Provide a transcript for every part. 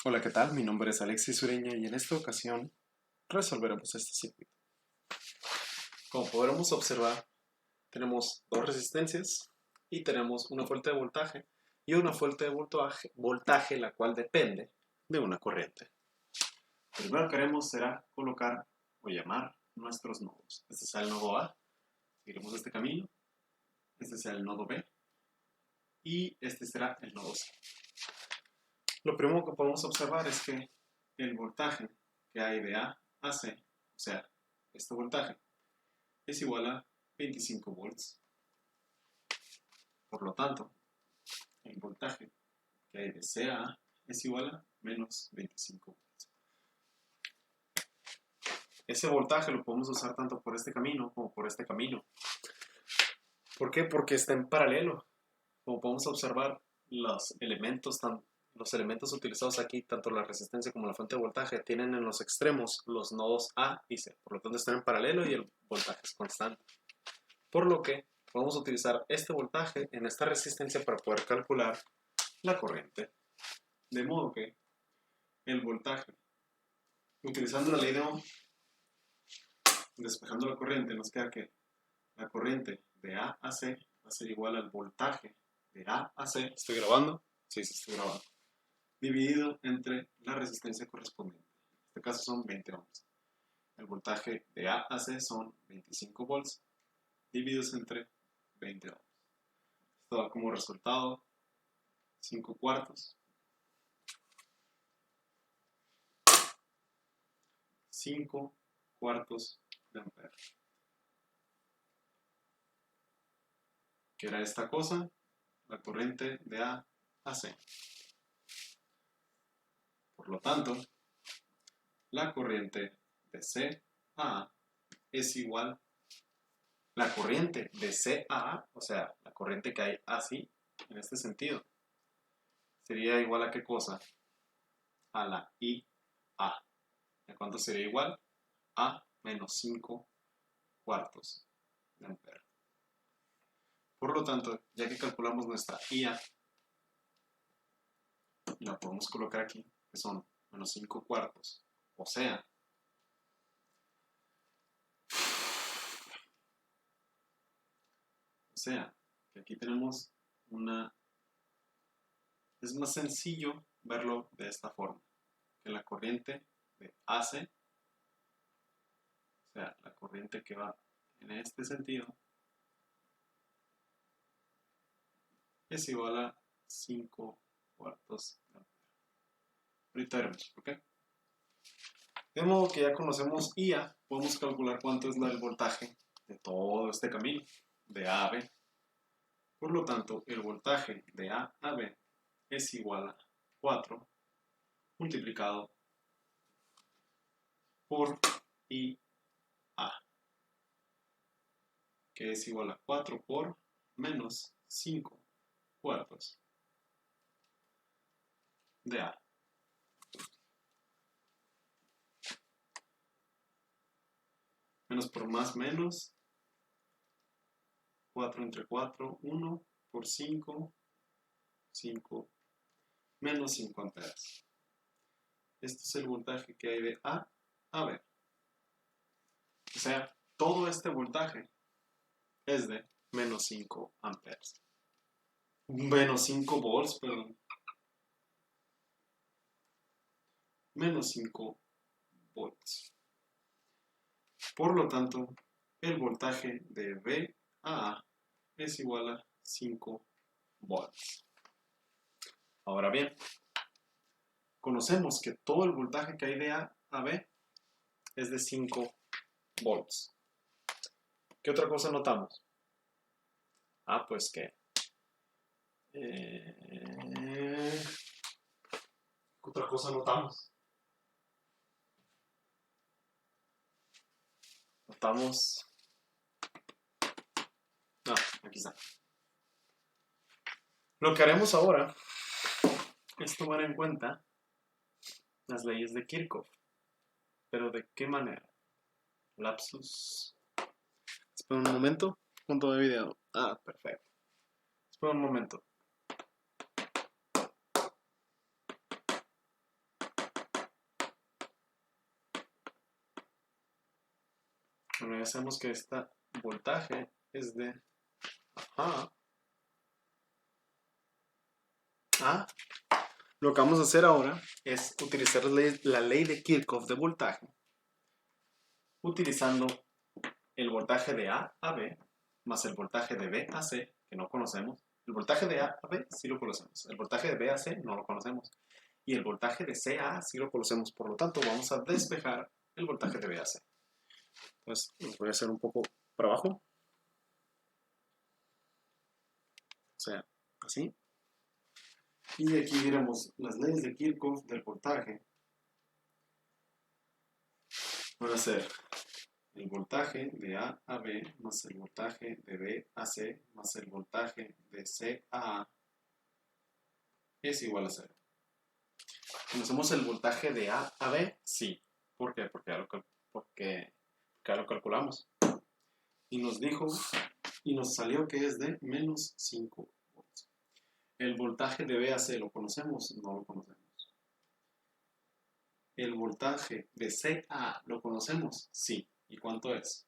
Hola, ¿qué tal? Mi nombre es Alexis Ureña y en esta ocasión resolveremos este circuito. Como podremos observar, tenemos dos resistencias y tenemos una fuente de voltaje y una fuente de voltaje la cual depende de una corriente. Lo primero que haremos será colocar o llamar nuestros nodos. Este será el nodo A, seguiremos este camino, este será el nodo B y este será el nodo C. Lo primero que podemos observar es que el voltaje que hay de A a C, o sea, este voltaje, es igual a 25 volts. Por lo tanto, el voltaje que hay de C a A es igual a menos 25 volts. Ese voltaje lo podemos usar tanto por este camino como por este camino. ¿Por qué? Porque está en paralelo. Como podemos observar, los elementos utilizados aquí, tanto la resistencia como la fuente de voltaje, tienen en los extremos los nodos A y C. Por lo tanto, están en paralelo y el voltaje es constante. Por lo que podemos utilizar este voltaje en esta resistencia para poder calcular la corriente. De modo que el voltaje, utilizando la ley de Ohm, despejando la corriente, nos queda que la corriente de A a C va a ser igual al voltaje de A a C. ¿Estoy grabando? Sí, estoy grabando. Dividido entre la resistencia correspondiente. En este caso son 20 ohms. El voltaje de A a C son 25 volts divididos entre 20 ohms. Esto da como resultado 5 cuartos. 5 cuartos de ampere. ¿Qué era esta cosa? La corriente de A a C. Por lo tanto, la corriente de C a A es igual, la corriente de C a A, o sea, la corriente que hay así, en este sentido, sería igual a ¿qué cosa? A la I A. ¿A cuánto sería igual? A menos 5 cuartos de ampere. Por lo tanto, ya que calculamos nuestra IA, la podemos colocar aquí, que son menos 5 cuartos, o sea, que aquí tenemos es más sencillo verlo de esta forma, que la corriente de AC, o sea, la corriente que va en este sentido, es igual a 5 cuartos de ampere. Ahorita veremos por qué. De modo que ya conocemos IA, podemos calcular cuánto es el voltaje de todo este camino, de A a B. Por lo tanto, el voltaje de A a B es igual a 4 multiplicado por IA, que es igual a 4 por menos 5 cuartos de A. Menos por más menos, 4 entre 4, 1 por 5, 5 menos 5 amperes. Este es el voltaje que hay de A a B. O sea, todo este voltaje es de menos 5 amperes. Menos 5 volts, perdón. Menos 5 volts. Por lo tanto, el voltaje de B a A es igual a 5 volts. Ahora bien, conocemos que todo el voltaje que hay de A a B es de 5 volts. ¿Qué otra cosa notamos? Pues que ¿qué otra cosa notamos? Notamos... aquí está. Lo que haremos ahora es tomar en cuenta las leyes de Kirchhoff. ¿Pero de qué manera? Lapsus. Espera un momento. Punto de video. Perfecto. Espera un momento. ya sabemos que este voltaje es de... Lo que vamos a hacer ahora es utilizar la ley de Kirchhoff de voltaje, utilizando el voltaje de A a B más el voltaje de B a C, que no conocemos. El voltaje de A a B sí lo conocemos. El voltaje de B a C no lo conocemos. Y el voltaje de C a A sí lo conocemos. Por lo tanto, vamos a despejar el voltaje de B a C. Entonces, los voy a hacer un poco para abajo. O sea, así. Y aquí diremos las leyes de Kirchhoff del voltaje. Van a ser el voltaje de A a B más el voltaje de B a C más el voltaje de C a A es igual a 0. ¿Conocemos el voltaje de A a B? Sí. ¿Por qué? Porque ya lo calculamos. Y nos dijo, y nos salió que es de menos 5 volts. ¿El voltaje de B a C lo conocemos? No lo conocemos. ¿El voltaje de C a A lo conocemos? Sí. ¿Y cuánto es?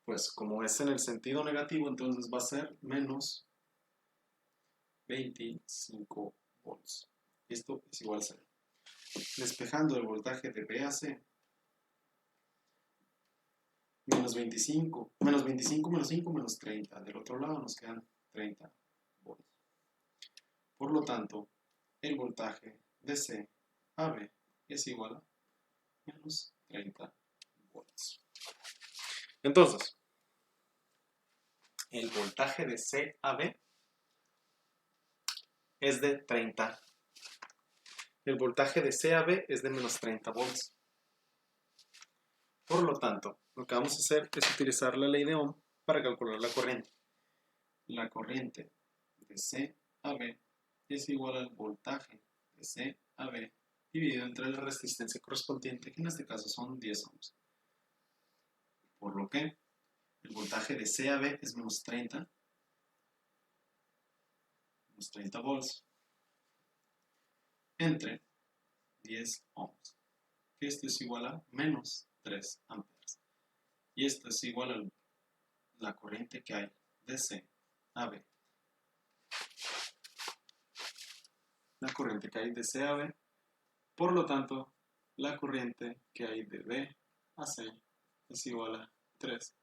Pues como es en el sentido negativo, entonces va a ser menos 25 volts. Esto es igual a 0. Despejando el voltaje de B a C, menos 25, menos 25, menos 5, menos 30. Del otro lado nos quedan 30 volts. Por lo tanto, el voltaje de C a B es igual a menos 30 volts. Entonces, el voltaje de C a B es de 30. El voltaje de C a B es de menos 30 volts. Por lo tanto, lo que vamos a hacer es utilizar la ley de Ohm para calcular la corriente. La corriente de C a B es igual al voltaje de C a B dividido entre la resistencia correspondiente, que en este caso son 10 ohms. Por lo que el voltaje de C a B es menos 30 volts entre 10 ohms, que esto es igual a menos 3 amperes. Y esto es igual a la corriente que hay de C a B. La corriente que hay de C a B, por lo tanto, la corriente que hay de B a C es igual a 3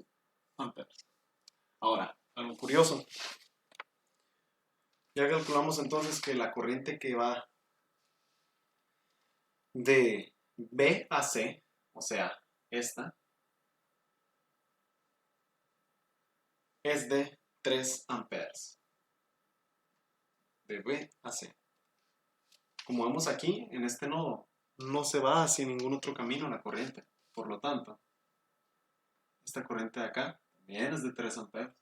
amperes. Ahora, algo curioso. Ya calculamos entonces que la corriente que va de B a C, o sea, esta, es de 3 amperes. De B a C. Como vemos aquí, en este nodo, no se va hacia ningún otro camino la corriente. Por lo tanto, esta corriente de acá también es de 3 amperes.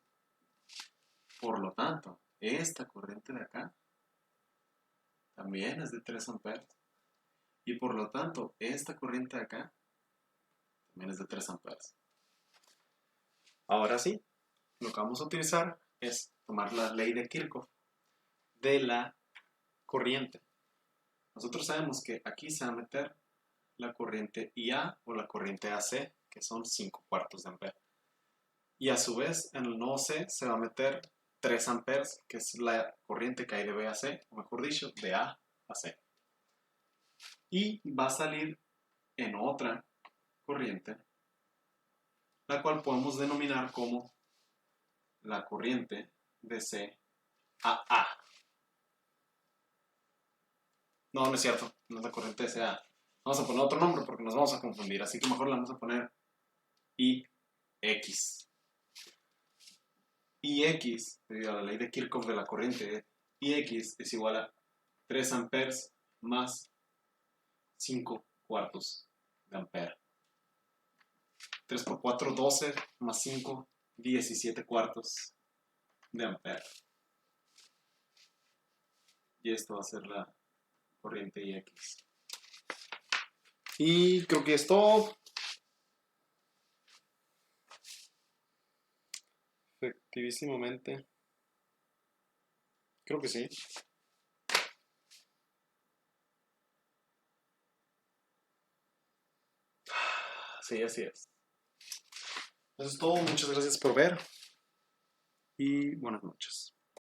Por lo tanto, esta corriente de acá también es de 3 amperes. Y por lo tanto, esta corriente de acá también es de 3 amperes. Ahora sí, lo que vamos a utilizar es tomar la ley de Kirchhoff de la corriente. Nosotros sabemos que aquí se va a meter la corriente IA o la corriente AC, que son 5 cuartos de ampere. Y a su vez, en el nodo C se va a meter 3 amperes, que es la corriente que hay de B a C, o mejor dicho, de A a C. Y va a salir en otra corriente, la cual podemos denominar como la corriente de C a A. No, no es cierto, no es la corriente de C a A. Vamos a poner otro nombre porque nos vamos a confundir, así que mejor le vamos a poner IX. IX, debido a la ley de Kirchhoff de la corriente, IX es igual a 3 amperes más 5 cuartos de ampere. 3 por 4, 12, más 5, 17 cuartos de ampere. Y esto va a ser la corriente IX. Y creo que es todo. Efectivísimamente. Creo que sí. Sí, así es. Eso es todo. Muchas gracias por ver y buenas noches.